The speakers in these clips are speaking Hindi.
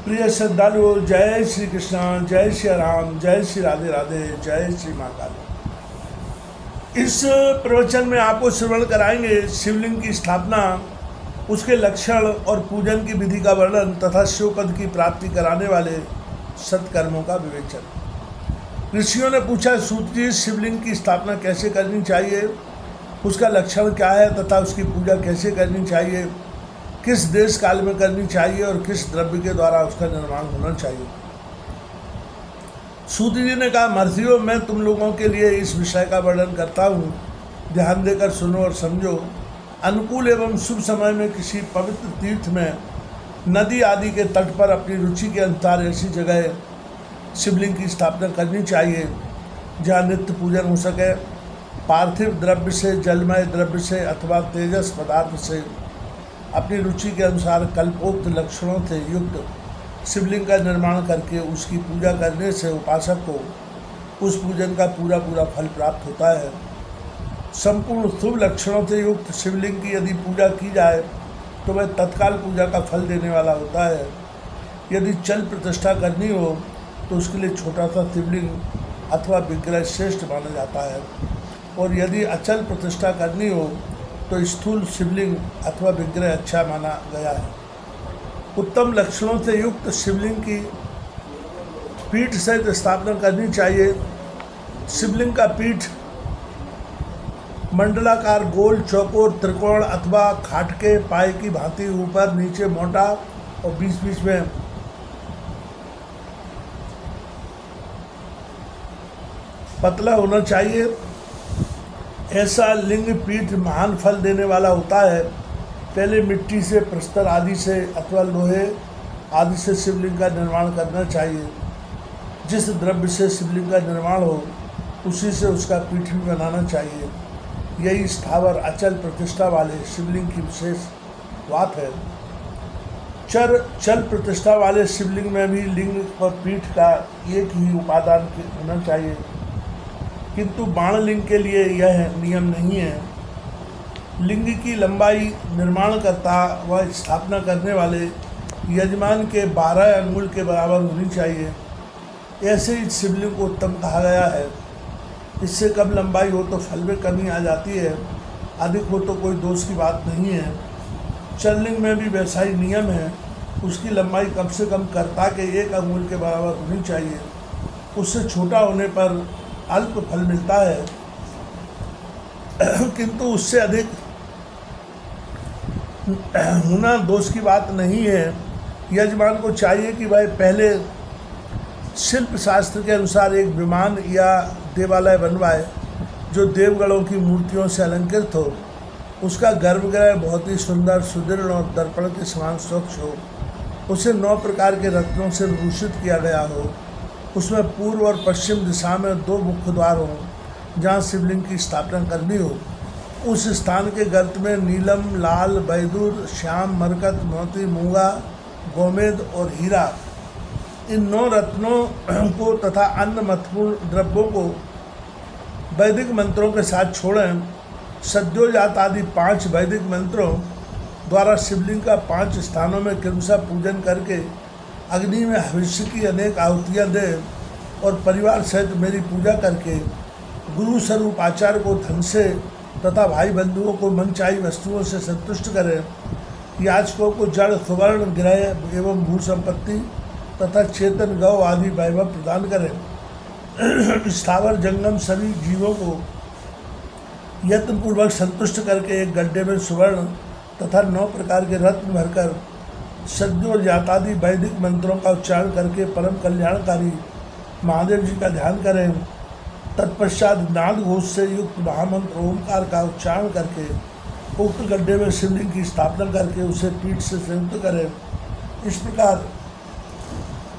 प्रिय श्रद्धालुओं, जय श्री कृष्ण, जय श्री राम, जय श्री राधे राधे, जय श्री महाकाल। इस प्रवचन में आपको श्रवण कराएंगे शिवलिंग की स्थापना, उसके लक्षण और पूजन की विधि का वर्णन तथा शिवपद की प्राप्ति कराने वाले सत्कर्मों का विवेचन। ऋषियों ने पूछा, सूत जी, शिवलिंग की स्थापना कैसे करनी चाहिए, उसका लक्षण क्या है तथा उसकी पूजा कैसे करनी चाहिए, किस देश काल में करनी चाहिए और किस द्रव्य के द्वारा उसका निर्माण होना चाहिए। सूत जी ने कहा, महर्षियों, मैं तुम लोगों के लिए इस विषय का वर्णन करता हूँ, ध्यान देकर सुनो और समझो। अनुकूल एवं शुभ समय में किसी पवित्र तीर्थ में, नदी आदि के तट पर अपनी रुचि के अनुसार ऐसी जगह शिवलिंग की स्थापना करनी चाहिए जहाँ नित्य पूजन हो सके। पार्थिव द्रव्य से, जलमय द्रव्य से अथवा तेजस पदार्थ से अपनी रुचि के अनुसार कल्पोक्त लक्षणों से युक्त शिवलिंग का निर्माण करके उसकी पूजा करने से उपासक को उस पूजन का पूरा फल प्राप्त होता है। संपूर्ण शुभ लक्षणों से युक्त शिवलिंग की यदि पूजा की जाए तो वह तत्काल पूजा का फल देने वाला होता है। यदि चल प्रतिष्ठा करनी हो तो उसके लिए छोटा सा शिवलिंग अथवा विग्रह श्रेष्ठ माना जाता है, और यदि अचल प्रतिष्ठा करनी हो तो स्थूल शिवलिंग अथवा विग्रह अच्छा माना गया है। उत्तम लक्षणों से युक्त शिवलिंग की पीठ सहित स्थापना करनी चाहिए। शिवलिंग का पीठ मंडलाकार, गोल, चौकोर, त्रिकोण अथवा खाटके पाए की भांति ऊपर नीचे मोटा और बीच बीच में पतला होना चाहिए। ऐसा लिंग पीठ महान फल देने वाला होता है। पहले मिट्टी से, प्रस्तर आदि से अथवा लोहे आदि से शिवलिंग का निर्माण करना चाहिए। जिस द्रव्य से शिवलिंग का निर्माण हो उसी से उसका पीठ भी बनाना चाहिए। यही स्थावर अचल प्रतिष्ठा वाले शिवलिंग की विशेष बात है। चल प्रतिष्ठा वाले शिवलिंग में भी लिंग और पीठ का एक ही उपादान होना चाहिए, किंतु बाणलिंग के लिए यह नियम नहीं है। लिंग की लंबाई निर्माणकर्ता व स्थापना करने वाले यजमान के 12 अंगुल के बराबर होनी चाहिए। ऐसे ही शिवलिंग को उत्तम कहा गया है। इससे कम लंबाई हो तो फल में कमी आ जाती है, अधिक हो तो कोई दोष की बात नहीं है। चललिंग में भी वैसा ही नियम है। उसकी लंबाई कम से कम कर्ता के 1 अंगुल के बराबर होनी चाहिए। उससे छोटा होने पर अल्प फल मिलता है, किंतु उससे अधिक होना दोष की बात नहीं है। यजमान को चाहिए कि वह पहले शिल्प शास्त्र के अनुसार एक विमान या देवालय बनवाए जो देवगणों की मूर्तियों से अलंकृत हो। उसका गर्भगृह बहुत ही सुंदर, सुदृढ़ और दर्पण के समान स्वच्छ हो। उसे 9 प्रकार के रत्नों से विभूषित किया गया हो। उसमें पूर्व और पश्चिम दिशा में 2 मुख्य द्वार हों जहाँ शिवलिंग की स्थापना करनी हो। उस स्थान के गर्त में नीलम, लाल, बैदूर, श्याम, मरकत, मोती, मूंगा, गोमेद और हीरा, इन 9 रत्नों को तथा अन्य महत्वपूर्ण द्रव्यों को वैदिक मंत्रों के साथ छोड़ें। सद्योजात आदि 5 वैदिक मंत्रों द्वारा शिवलिंग का 5 स्थानों में क्रमशः पूजन करके अग्नि में भविष्य की अनेक आहुतियाँ दें और परिवार सहित मेरी पूजा करके गुरु स्वरूप आचार्य को धन से तथा भाई बंधुओं को मनचाही वस्तुओं से संतुष्ट करें। याचकों को जड़, सुवर्ण, गृह एवं भू संपत्ति तथा चेतन गौ आदि वैभव प्रदान करें। स्थावर जंगम सभी जीवों को यत्नपूर्वक संतुष्ट करके एक गड्ढे में सुवर्ण तथा 9 प्रकार के रत्न भरकर सद्योजातादि वैदिक मंत्रों का उच्चारण करके परम कल्याणकारी महादेव जी का ध्यान करें। तत्पश्चात नाद घोष से युक्त महामंत्र ओंकार का उच्चारण करके उक्त गड्ढे में शिवलिंग की स्थापना करके उसे पीठ से संयुक्त करें। इस प्रकार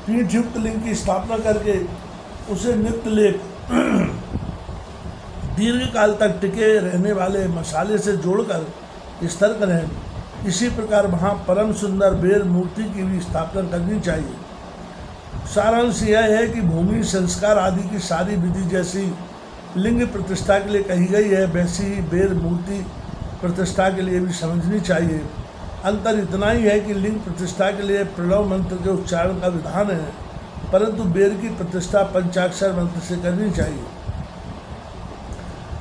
पीठ युक्त लिंग की स्थापना करके उसे नित्य लेप दीर्घ काल तक टिके रहने वाले मसाले से जोड़कर स्तर करें। इसी प्रकार वहाँ परम सुंदर बेल मूर्ति की भी स्थापना करनी चाहिए। सारांश यह है कि भूमि संस्कार आदि की सारी विधि जैसी लिंग प्रतिष्ठा के लिए कही गई है, वैसी ही बेल मूर्ति प्रतिष्ठा के लिए भी समझनी चाहिए। अंतर इतना ही है कि लिंग प्रतिष्ठा के लिए प्रणव मंत्र के उच्चारण का विधान है, परंतु बेर की प्रतिष्ठा पंचाक्षर मंत्र से करनी चाहिए।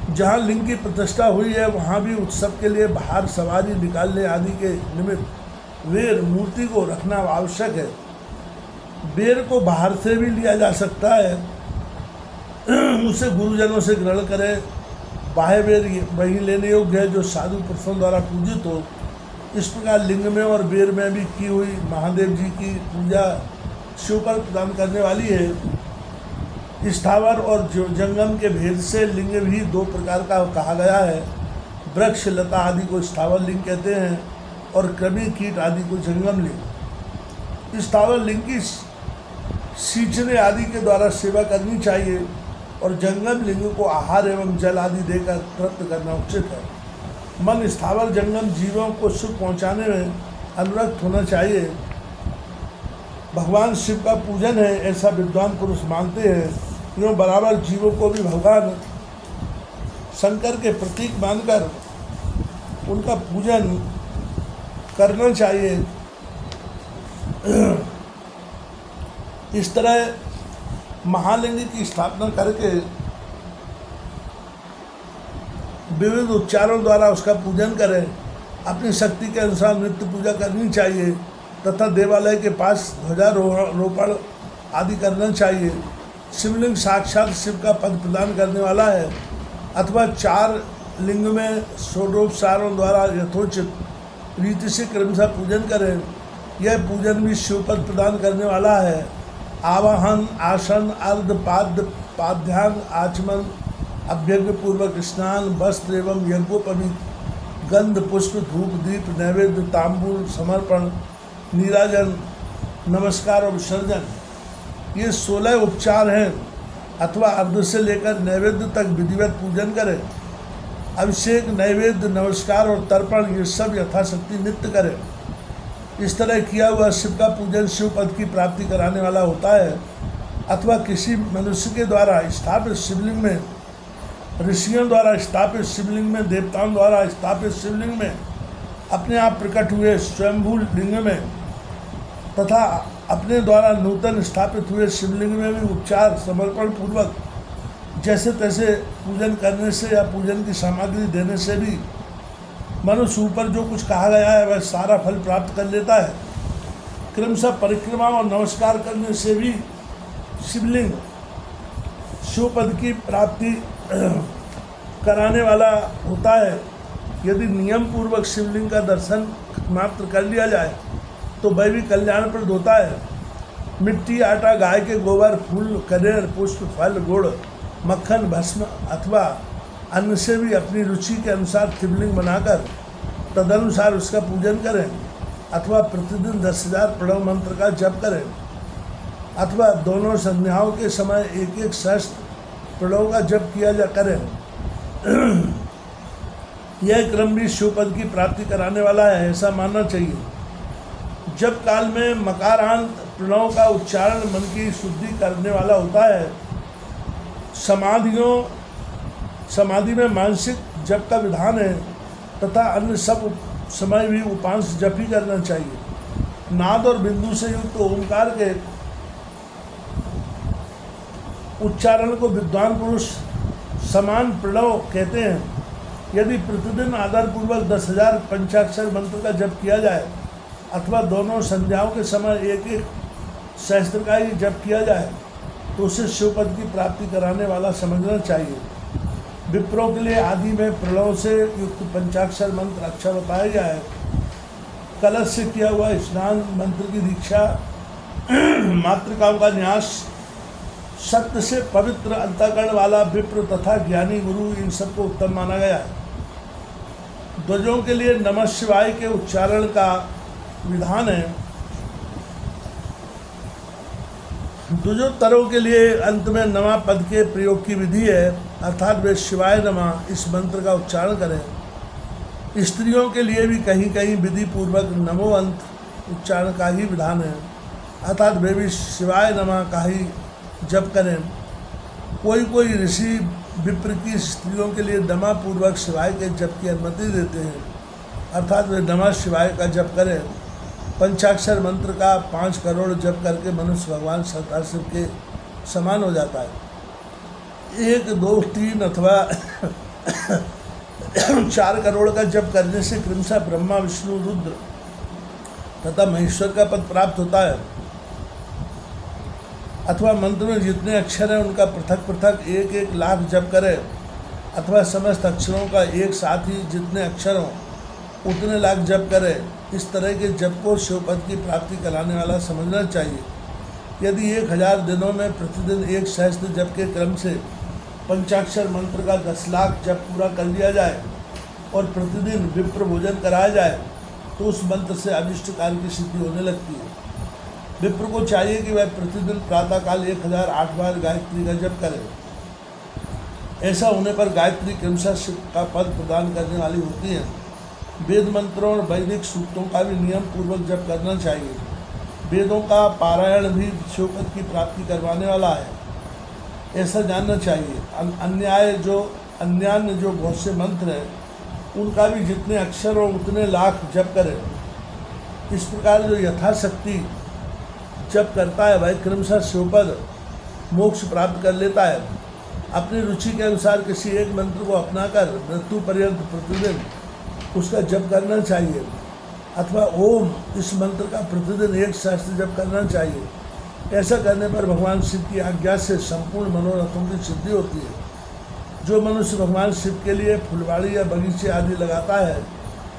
जहाँ लिंग की प्रतिष्ठा हुई है वहाँ भी उत्सव के लिए बाहर सवारी निकालने आदि के निमित्त वेर मूर्ति को रखना आवश्यक है। बेर को बाहर से भी लिया जा सकता है, उसे गुरुजनों से ग्रहण करें। बाह्य बेर वही लेने योग्य है जो साधु पुरुषों द्वारा पूजित हो। इस प्रकार लिंग में और बेर में भी की हुई महादेव जी की पूजा शिव पर प्रदान करने वाली है। स्थावर और जंगम के भेद से लिंग भी दो प्रकार का कहा गया है। वृक्ष लता आदि को स्थावर लिंग कहते हैं और कृमि कीट आदि को जंगम लिंग। स्थावर लिंग की सींचने आदि के द्वारा सेवा करनी चाहिए और जंगम लिंग को आहार एवं जल आदि देकर तृप्त करना उचित है। मन स्थावर जंगम जीवों को सुख पहुँचाने में अनुरक्त होना चाहिए। भगवान शिव का पूजन है ऐसा विद्वान पुरुष मानते हैं। यूँ बराबर जीवों को भी भगवान शंकर के प्रतीक मानकर उनका पूजन करना चाहिए। इस तरह महालिंग की स्थापना करके विविध उच्चारण द्वारा उसका पूजन करें। अपनी शक्ति के अनुसार नित्य पूजा करनी चाहिए तथा देवालय के पास ध्वजारोहण आदि करना चाहिए। शिवलिंग साक्षात शिव का पद प्रदान करने वाला है अथवा चार लिंग में षोडोपचारों द्वारा यथोचित रीति से क्रमशः पूजन करें। यह पूजन भी शिव पद प्रदान करने वाला है। आवाहन, आसन, अर्ध पाद्य, पाद्यांग, आचमन, अभ्यंग पूर्वक स्नान, वस्त्र एवं यज्ञोपवीत, गंध, पुष्प, धूप, दीप, नैवेद्य, तांबूल, समर्पण, नीराजन, नमस्कार और विसर्जन, ये 16 उपचार हैं। अथवा अर्ध से लेकर नैवेद्य तक विधिवत पूजन करें। अभिषेक, नैवेद्य, नमस्कार और तर्पण ये सब यथाशक्ति नित्य करें। इस तरह किया हुआ शिव का पूजन शिव पद की प्राप्ति कराने वाला होता है। अथवा किसी मनुष्य के द्वारा स्थापित शिवलिंग में, ऋषियों द्वारा स्थापित शिवलिंग में, देवताओं द्वारा स्थापित शिवलिंग में, अपने आप प्रकट हुए स्वयंभू लिंग में तथा अपने द्वारा नूतन स्थापित हुए शिवलिंग में भी उपचार समर्पण पूर्वक जैसे तैसे पूजन करने से या पूजन की सामग्री देने से भी मनुष्य ऊपर जो कुछ कहा गया है वह सारा फल प्राप्त कर लेता है। क्रमशः परिक्रमा और नमस्कार करने से भी शिवलिंग शिवपद की प्राप्ति कराने वाला होता है। यदि नियम पूर्वक शिवलिंग का दर्शन मात्र कर लिया जाए तो वह भी कल्याणप्रद होता है। मिट्टी, आटा, गाय के गोबर, फूल, कनेर, पुष्प, फल, गुड़, मक्खन, भस्म अथवा अन्न से भी अपनी रुचि के अनुसार शिवलिंग बनाकर तदनुसार उसका पूजन करें। अथवा प्रतिदिन 10,000 प्रणव मंत्र का जप करें। अथवा दोनों संध्याओं के समय एक एक सहस्त्र प्रणव का जप किया जा करें। यह क्रम भी शिवपद की प्राप्ति कराने वाला है ऐसा मानना चाहिए। जब काल में मकारांत प्रणव का उच्चारण मन की शुद्धि करने वाला होता है। समाधि में मानसिक जप का विधान है तथा अन्य सब समय भी उपांश जप ही करना चाहिए। नाद और बिंदु से युक्त ओंकार के उच्चारण को विद्वान पुरुष समान प्रणव कहते हैं। यदि प्रतिदिन आदरपूर्वक 10,000 पंचाक्षर मंत्र का जप किया जाए अथवा दोनों संध्याओं के समय एक एक सहस्त्र का ही जप किया जाए तो उसे शिवपद की प्राप्ति कराने वाला समझना चाहिए। विप्रों के लिए आदि में प्रणव से युक्त पंचाक्षर मंत्र अच्छा बताया गया है। कलश से किया हुआ स्नान, मंत्र की दीक्षा, मातृकाओं का न्यास, सत्य से पवित्र अंतःकरण वाला विप्र तथा ज्ञानी गुरु इन सबको उत्तम माना गया है। ध्वजों के लिए नमः शिवाय के उच्चारण का विधान है। द्विजोत्तरों के लिए अंत में नमा पद के प्रयोग की विधि है, अर्थात वे शिवाय नमः इस मंत्र का उच्चारण करें। स्त्रियों के लिए भी कहीं कहीं विधि पूर्वक नमो अंत उच्चारण का ही विधान है, अर्थात वे भी शिवाय नमः का ही जप करें। कोई ऋषि विप्र की स्त्रियों के लिए नमा पूर्वक शिवाय के जप की अनुमति देते हैं। अर्थात वे नमः शिवाय का जप करें। पंचाक्षर मंत्र का 5 करोड़ जप करके मनुष्य भगवान सदाशिव के समान हो जाता है। 1, 2, 3 अथवा 4 करोड़ का जप करने से क्रमशः ब्रह्मा, विष्णु, रुद्र तथा महेश्वर का पद प्राप्त होता है। अथवा मंत्र में जितने अक्षर हैं उनका पृथक पृथक 1-1 लाख जप करें, अथवा समस्त अक्षरों का एक साथ ही जितने अक्षर हों उतने लाख जप करें। इस तरह के जप को शिवपद की प्राप्ति कराने वाला समझना चाहिए। यदि 1000 दिनों में प्रतिदिन 1 सहस्त्र जप के क्रम से पंचाक्षर मंत्र का 10 लाख जप पूरा कर लिया जाए और प्रतिदिन विप्र भोजन कराया जाए तो उस मंत्र से अभिष्ट कार्य की सिद्धि होने लगती है। विप्र को चाहिए कि वह प्रतिदिन प्रातःकाल 1008 बार गायत्री का जप करे। ऐसा होने पर गायत्री क्रमशः शिव का पद प्रदान करने वाली होती है। वेद मंत्रों और वैदिक सूक्तों का भी नियम पूर्वक जप करना चाहिए। वेदों का पारायण भी शिवपद की प्राप्ति करवाने वाला है, ऐसा जानना चाहिए। अन्यान्य जो बहुत से मंत्र हैं उनका भी जितने अक्षर हो उतने लाख जप करें। इस प्रकार जो यथाशक्ति जप करता है वह क्रमशः शिवपद मोक्ष प्राप्त कर लेता है। अपनी रुचि के अनुसार किसी एक मंत्र को अपनाकर मृत्यु पर्यंत प्रतिदिन उसका जप करना चाहिए, अथवा ओम इस मंत्र का प्रतिदिन 1 सहस्त्र जप करना चाहिए। ऐसा करने पर भगवान शिव की आज्ञा से संपूर्ण मनोरथों की सिद्धि होती है। जो मनुष्य भगवान शिव के लिए फुलवाड़ी या बगीचे आदि लगाता है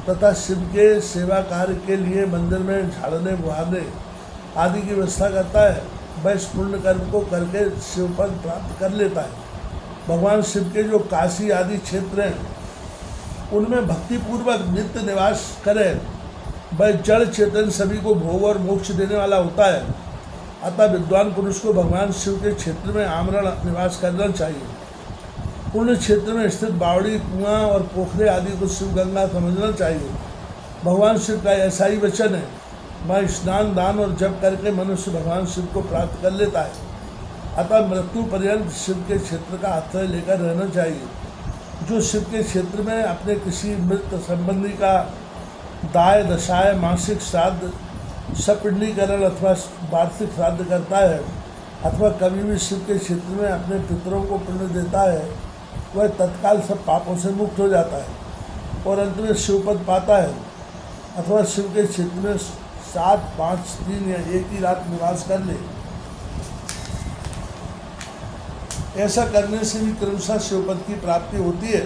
तथा शिव के सेवा कार्य के लिए मंदिर में झाड़ने बुहारने आदि की व्यवस्था करता है वह इस पुण्य कर्म को करके शिवपद प्राप्त कर लेता है। भगवान शिव के जो काशी आदि क्षेत्र हैं उनमें भक्तिपूर्वक नित्य निवास करें वह जड़ चेतन सभी को भोग और मोक्ष देने वाला होता है। अतः विद्वान पुरुष को भगवान शिव के क्षेत्र में आमरण निवास करना चाहिए। पुण्य क्षेत्र में स्थित बावड़ी, कुआं और पोखरे आदि को शिव गंगा समझना चाहिए। भगवान शिव का ऐसा ही वचन है, वह स्नान, दान और जप करके मनुष्य भगवान शिव को प्राप्त कर लेता है। अतः मृत्यु पर्यंत शिव के क्षेत्र का आश्रय लेकर रहना चाहिए। जो शिव के क्षेत्र में अपने किसी मृत संबंधी का दाय, दशाय, मासिक श्राद्ध, सपिंडीकरण अथवा वार्षिक श्राद्ध करता है, अथवा कभी भी शिव के क्षेत्र में अपने पितरों को पुण्य देता है वह तत्काल सब पापों से मुक्त हो जाता है और अंत में शिवपद पाता है। अथवा शिव के क्षेत्र में 7, 5, 3 या 1 ही रात निवास कर ले। ऐसा करने से भी क्रमशः शिवपद की प्राप्ति होती है।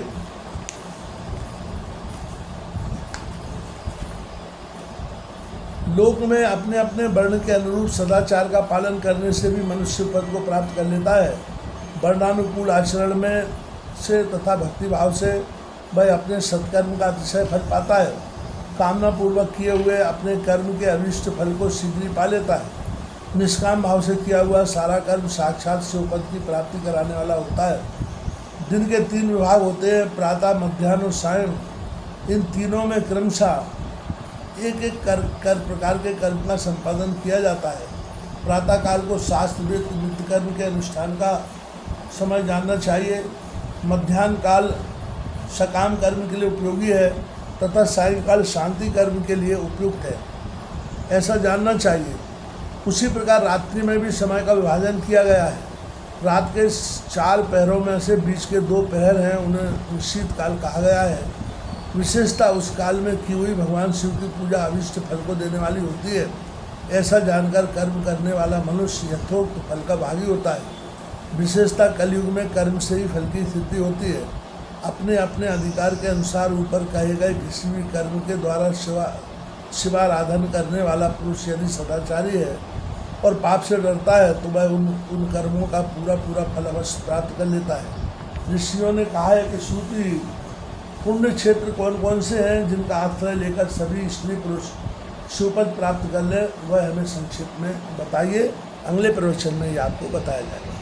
लोक में अपने अपने वर्ण के अनुरूप सदाचार का पालन करने से भी मनुष्य पद को प्राप्त कर लेता है। वर्णानुकूल आचरण में से तथा भक्तिभाव से वह अपने सत्कर्म का अतिशय फल पाता है। कामना पूर्वक किए हुए अपने कर्म के अभिष्ट फल को शीघ्र ही पा लेता है। निष्काम भाव से किया हुआ सारा कर्म साक्षात शिवपद की प्राप्ति कराने वाला होता है। दिन के 3 विभाग होते हैं, प्रातः, मध्याह्न और सायं। इन तीनों में क्रमशः एक प्रकार के कर्म का संपादन किया जाता है। प्रातःकाल को शास्त्र वेद नित्य कर्म के अनुष्ठान का समय जानना चाहिए। मध्याह्न काल सकाम कर्म के लिए उपयोगी है तथा सायंकाल शांति कर्म के लिए उपयुक्त है, ऐसा जानना चाहिए। उसी प्रकार रात्रि में भी समय का विभाजन किया गया है। रात के 4 पहरों में से बीच के 2 पहर हैं, उन्हें शीतकाल कहा गया है। विशेषता उस काल में की हुई भगवान शिव की पूजा अभिष्ट फल को देने वाली होती है। ऐसा जानकर कर्म करने वाला मनुष्य यथोक्त फल का भागी होता है। विशेषता कलयुग में कर्म से ही फल की सिद्धि होती है। अपने अपने अधिकार के अनुसार ऊपर कहे गए किसी भी कर्म के द्वारा शिवाराधन करने वाला पुरुष यदि सदाचारी है और पाप से डरता है तो वह उन कर्मों का पूरा फल अवश्य प्राप्त कर लेता है। ऋषियों ने कहा है कि सूत्री पुण्य क्षेत्र कौन कौन से हैं जिनका आश्रय लेकर सभी स्त्री पुरुष शिवपद प्राप्त कर ले, वह हमें संक्षिप्त में बताइए। अगले प्रवचन में ये आपको बताया जाएगा।